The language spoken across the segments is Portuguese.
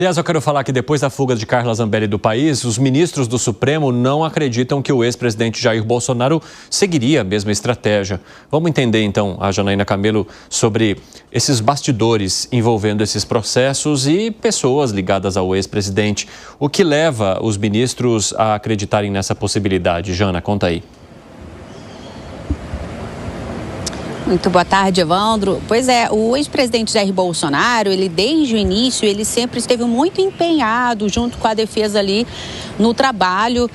Aliás, eu quero falar que depois da fuga de Carla Zambelli do país, os ministros do Supremo não acreditam que o ex-presidente Jair Bolsonaro seguiria a mesma estratégia. Vamos entender então, a Janaína Camelo, sobre esses bastidores envolvendo esses processos e pessoas ligadas ao ex-presidente. O que leva os ministros a acreditarem nessa possibilidade? Jana, conta aí. Muito boa tarde, Evandro. Pois é, o ex-presidente Jair Bolsonaro, ele desde o início, ele sempre esteve muito empenhado junto com a defesa ali no trabalho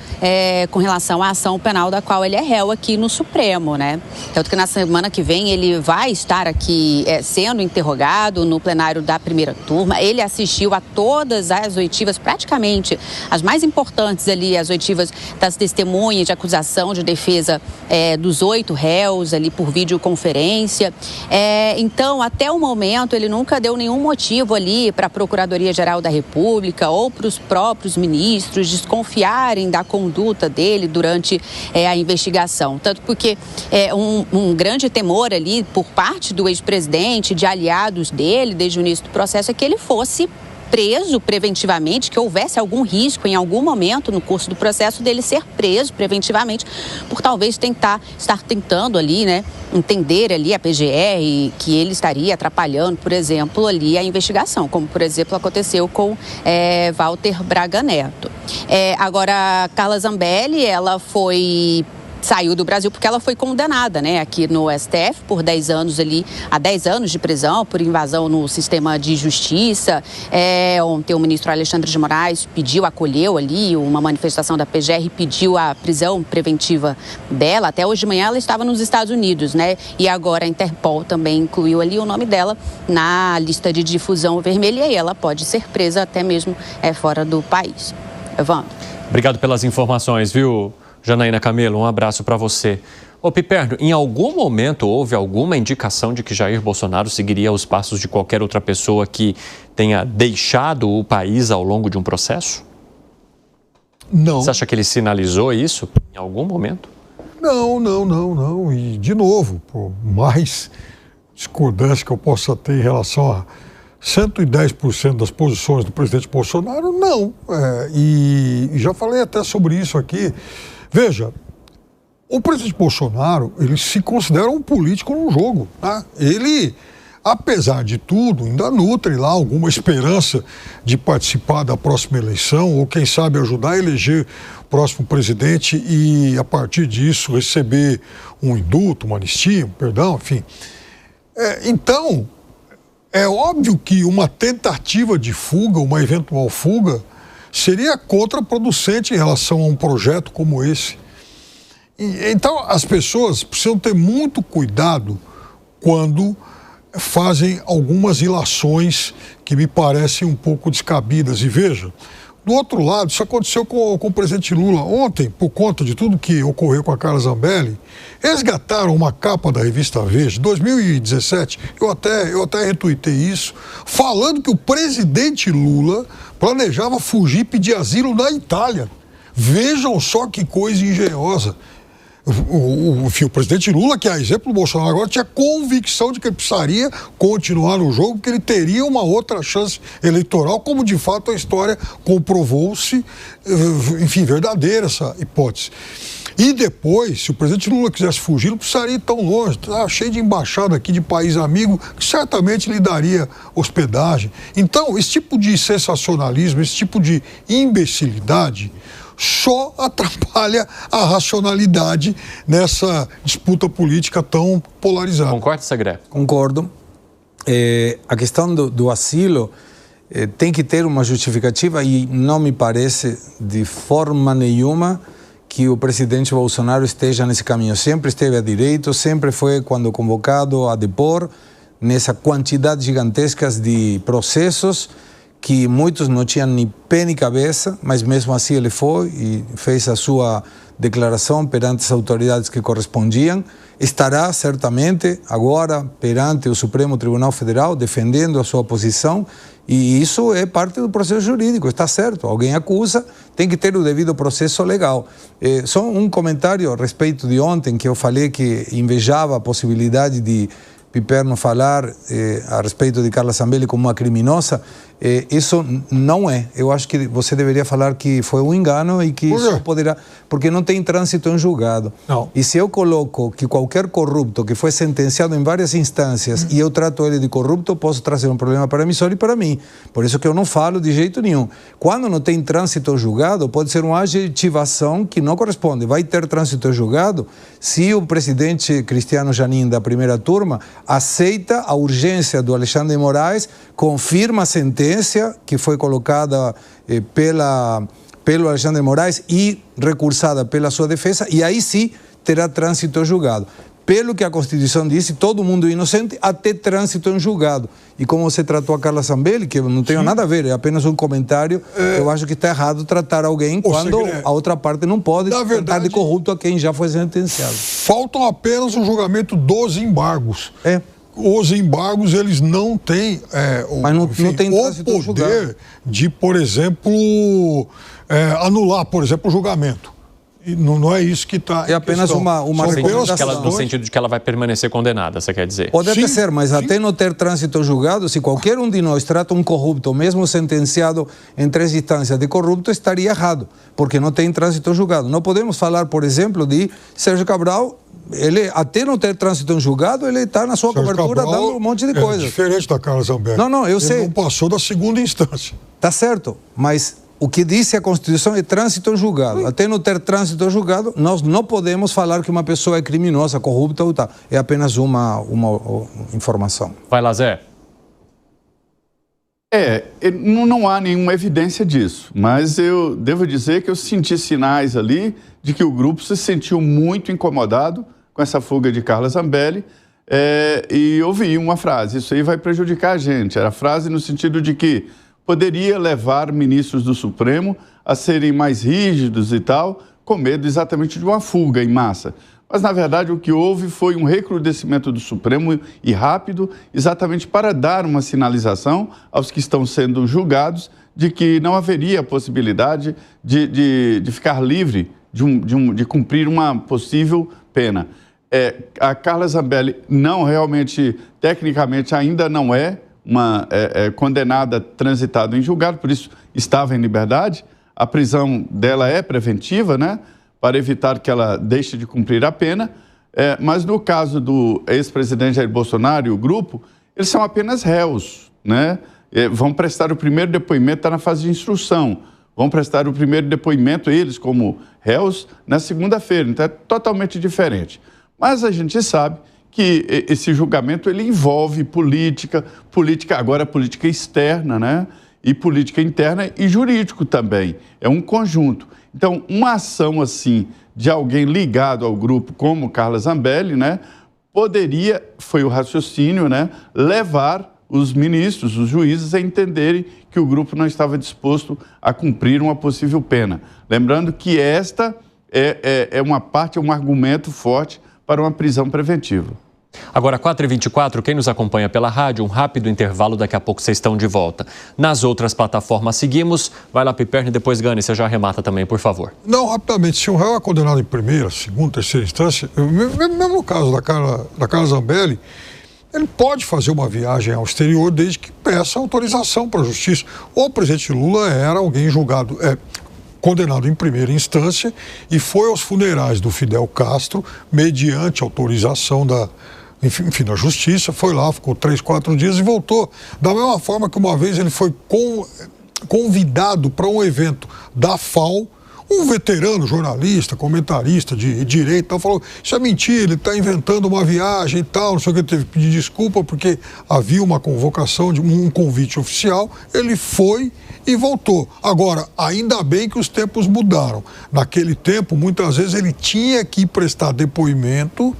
com relação à ação penal da qual ele é réu aqui no Supremo, né? Tanto que na semana que vem ele vai estar aqui sendo interrogado no plenário da primeira turma. Ele assistiu a todas as oitivas, praticamente as mais importantes ali, as oitivas das testemunhas de acusação, de defesa dos 8 réus ali por videoconferência. Então, até o momento, ele nunca deu nenhum motivo ali para a Procuradoria-Geral da República ou para os próprios ministros desconfiarem da conduta dele durante a investigação. Tanto porque um grande temor ali por parte do ex-presidente, de aliados dele, desde o início do processo, é que ele fosse preso preventivamente, que houvesse algum risco em algum momento no curso do processo dele ser preso preventivamente, por talvez estar tentando ali, né, entender ali a PGR que ele estaria atrapalhando, por exemplo, ali a investigação, como por exemplo aconteceu com Walter Braga Neto. Agora, Carla Zambelli, ela saiu do Brasil porque ela foi condenada, né, aqui no STF por 10 anos ali, a 10 anos de prisão por invasão no sistema de justiça. Ontem o ministro Alexandre de Moraes acolheu ali uma manifestação da PGR, pediu a prisão preventiva dela. Até hoje de manhã ela estava nos Estados Unidos, né, e agora a Interpol também incluiu ali o nome dela na lista de difusão vermelha e ela pode ser presa até mesmo fora do país. Evandro. Obrigado pelas informações, viu, Janaína Camelo? Um abraço para você. Ô Piperno, em algum momento houve alguma indicação de que Jair Bolsonaro seguiria os passos de qualquer outra pessoa que tenha deixado o país ao longo de um processo? Não. Você acha que ele sinalizou isso em algum momento? Não. E, de novo, por mais discordância que eu possa ter em relação a 110% das posições do presidente Bolsonaro, não. E já falei até sobre isso aqui. Veja, o presidente Bolsonaro, ele se considera um político no jogo, né? Ele, apesar de tudo, ainda nutre lá alguma esperança de participar da próxima eleição, ou quem sabe ajudar a eleger o próximo presidente e, a partir disso, receber um indulto, uma anistia, um perdão, enfim. Então, é óbvio que uma tentativa de fuga, uma eventual fuga, seria contraproducente em relação a um projeto como esse. Então, as pessoas precisam ter muito cuidado quando fazem algumas ilações que me parecem um pouco descabidas. E veja, do outro lado, isso aconteceu com o presidente Lula ontem, por conta de tudo que ocorreu com a Carla Zambelli. Resgataram uma capa da revista Veja, 2017, eu até retuitei isso, falando que o presidente Lula planejava fugir e pedir asilo na Itália. Vejam só que coisa engenhosa. O presidente Lula, que é exemplo do Bolsonaro agora, tinha convicção de que ele precisaria continuar no jogo, que ele teria uma outra chance eleitoral, como de fato a história comprovou-se, enfim, verdadeira essa hipótese. E depois, se o presidente Lula quisesse fugir, não precisaria ir tão longe. Está cheio de embaixada aqui de país amigo que certamente lhe daria hospedagem. Então, esse tipo de sensacionalismo, esse tipo de imbecilidade só atrapalha a racionalidade nessa disputa política tão polarizada. Concorda, Segré? Concordo. A questão do asilo tem que ter uma justificativa e não me parece de forma nenhuma que o presidente Bolsonaro esteja nesse caminho. Sempre esteve a direito, sempre foi, quando convocado, a depor nessa quantidade gigantesca de processos que muitos não tinham nem pé nem cabeça, mas mesmo assim ele foi e fez a sua declaração perante as autoridades que correspondiam. Estará certamente agora perante o Supremo Tribunal Federal defendendo a sua posição e isso é parte do processo jurídico, está certo. Alguém acusa, tem que ter o devido processo legal. Só um comentário a respeito de ontem, que eu falei que invejava a possibilidade de Piperno falar a respeito de Carla Zambelli como uma criminosa. Isso não é. Eu acho que você deveria falar que foi um engano e que isso poderá... Porque não tem trânsito em julgado. Não. E se eu coloco que qualquer corrupto que foi sentenciado em várias instâncias e eu trato ele de corrupto, eu posso trazer um problema para a emissora e para mim. Por isso que eu não falo de jeito nenhum. Quando não tem trânsito julgado, pode ser uma adjetivação que não corresponde. Vai ter trânsito julgado se o presidente Cristiano Zanin, da primeira turma, aceita a urgência do Alexandre de Moraes, confirma a sentença que foi colocada pelo Alexandre de Moraes e recursada pela sua defesa, e aí sim terá trânsito julgado. Pelo que a Constituição disse, todo mundo é inocente até trânsito em julgado. E como você tratou a Carla Zambelli, que eu não tenho nada a ver, é apenas um comentário, eu acho que está errado tratar alguém quando a outra parte não pode tratar de corrupto a quem já foi sentenciado. Faltam apenas o julgamento dos embargos. Os embargos, eles não têm, não tem o poder de, por exemplo, anular, por exemplo, o julgamento. E não é isso que está. É apenas uma recomendação. No sentido de que ela vai permanecer condenada, você quer dizer? Pode até ser, mas até não ter trânsito julgado, se qualquer um de nós trata um corrupto, mesmo sentenciado em 3 instâncias de corrupto, estaria errado, porque não tem trânsito julgado. Não podemos falar, por exemplo, de Sérgio Cabral. Ele, até não ter trânsito em julgado, ele está na sua cobertura dando um monte de coisas. É diferente da Carla Zambelli. Eu sei. Ele não passou da segunda instância. Tá certo, mas o que disse a Constituição é trânsito em julgado. Até não ter trânsito em julgado, nós não podemos falar que uma pessoa é criminosa, corrupta ou tal. É apenas uma informação. Vai lá, Zé. Não há nenhuma evidência disso, mas eu devo dizer que eu senti sinais ali de que o grupo se sentiu muito incomodado com essa fuga de Carla Zambelli e ouvi uma frase: isso aí vai prejudicar a gente. Era a frase no sentido de que poderia levar ministros do Supremo a serem mais rígidos e tal, com medo exatamente de uma fuga em massa. Mas, na verdade, o que houve foi um recrudescimento do Supremo e rápido, exatamente para dar uma sinalização aos que estão sendo julgados de que não haveria possibilidade de ficar livre de cumprir uma possível pena. A Carla Zambelli não realmente, tecnicamente, ainda não é condenada, transitada em julgado, por isso estava em liberdade. A prisão dela é preventiva, né? Para evitar que ela deixe de cumprir a pena, mas no caso do ex-presidente Jair Bolsonaro e o grupo, eles são apenas réus, né? Vão prestar o primeiro depoimento, está na fase de instrução, vão prestar o primeiro depoimento, eles como réus, na segunda-feira, então é totalmente diferente. Mas a gente sabe que esse julgamento ele envolve política agora política externa, né? E política interna e jurídico também, é um conjunto. Então, uma ação assim de alguém ligado ao grupo como Carla Zambelli, né, poderia, foi o raciocínio, né, levar os ministros, os juízes a entenderem que o grupo não estava disposto a cumprir uma possível pena. Lembrando que esta é uma parte, é um argumento forte para uma prisão preventiva. Agora, 4h24, quem nos acompanha pela rádio, um rápido intervalo, daqui a pouco vocês estão de volta. Nas outras plataformas seguimos. Vai lá, Piperno, e depois, Gani, você já arremata também, por favor. Não, rapidamente, se um réu é condenado em primeira, segunda, terceira instância, mesmo no caso da Carla Zambelli, ele pode fazer uma viagem ao exterior desde que peça autorização para a justiça. O presidente Lula era alguém julgado, condenado em primeira instância e foi aos funerais do Fidel Castro, mediante autorização da justiça, foi lá, ficou 3, 4 dias e voltou. Da mesma forma que uma vez ele foi convidado para um evento da FAO, um veterano jornalista, comentarista de direito, tal, falou: isso é mentira, ele está inventando uma viagem e tal, não sei o que, teve que pedir desculpa porque havia uma convocação, um convite oficial, ele foi e voltou. Agora, ainda bem que os tempos mudaram. Naquele tempo, muitas vezes ele tinha que prestar depoimento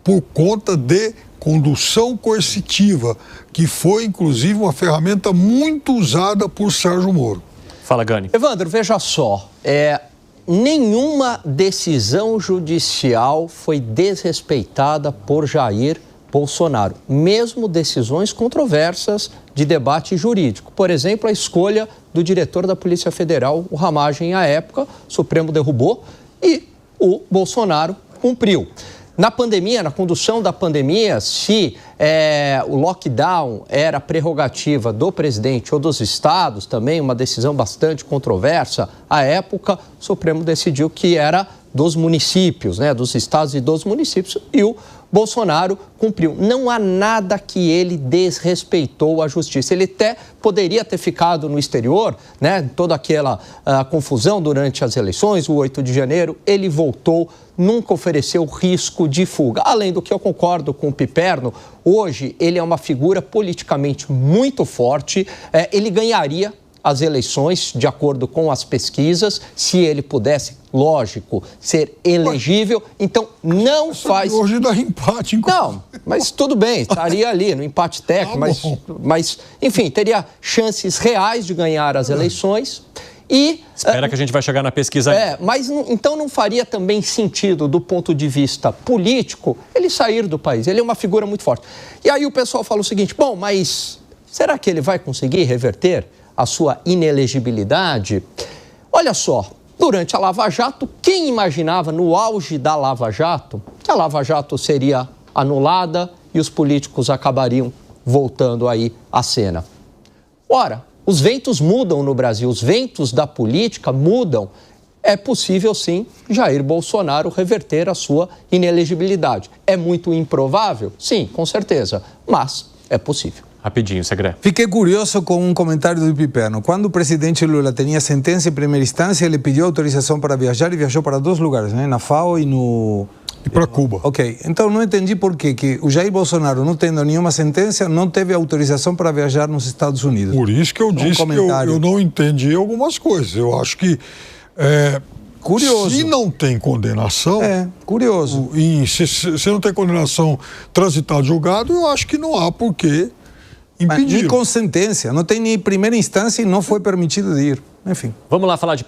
por conta de condução coercitiva, que foi, inclusive, uma ferramenta muito usada por Sérgio Moro. Fala, Gani. Evandro, veja só, nenhuma decisão judicial foi desrespeitada por Jair Bolsonaro, mesmo decisões controversas de debate jurídico. Por exemplo, a escolha do diretor da Polícia Federal, o Ramagem, à época, o Supremo derrubou e o Bolsonaro cumpriu. Na pandemia, na condução da pandemia, se o lockdown era prerrogativa do presidente ou dos estados, também uma decisão bastante controversa, à época, o Supremo decidiu que era dos municípios, né, dos estados e dos municípios, e o Bolsonaro cumpriu. Não há nada que ele desrespeitou à justiça. Ele até poderia ter ficado no exterior, né, toda aquela confusão durante as eleições, o 8 de janeiro, ele voltou, nunca ofereceu risco de fuga. Além do que eu concordo com o Piperno, hoje ele é uma figura politicamente muito forte, ele ganharia as eleições, de acordo com as pesquisas, se ele pudesse, lógico, ser elegível. Então, não faz... Hoje dá empate. Não, mas tudo bem, estaria ali no empate técnico, mas, enfim, teria chances reais de ganhar as eleições. E, espera que a gente vai chegar na pesquisa. Mas então não faria também sentido, do ponto de vista político, ele sair do país. Ele é uma figura muito forte. E aí o pessoal fala o seguinte, bom, mas será que ele vai conseguir reverter a sua inelegibilidade? Olha só, durante a Lava Jato, quem imaginava no auge da Lava Jato que a Lava Jato seria anulada e os políticos acabariam voltando aí à cena? Ora, os ventos mudam no Brasil, os ventos da política mudam. É possível, sim, Jair Bolsonaro reverter a sua inelegibilidade. É muito improvável? Sim, com certeza, mas é possível. Rapidinho, Segré. Fiquei curioso com um comentário do Piperno. Quando o presidente Lula tinha sentença em primeira instância, ele pediu autorização para viajar e viajou para 2 lugares, né? Na FAO e no... E para Cuba. Ok, então não entendi por que o Jair Bolsonaro, não tendo nenhuma sentença, não teve autorização para viajar nos Estados Unidos. Por isso que eu disse que eu não entendi algumas coisas. Eu acho que... Curioso. Se não tem condenação... Curioso. Se não tem condenação transitada julgado, eu acho que não há por que impedir. Nem com sentença. Não tem nem primeira instância e não foi permitido de ir. Enfim. Vamos lá falar de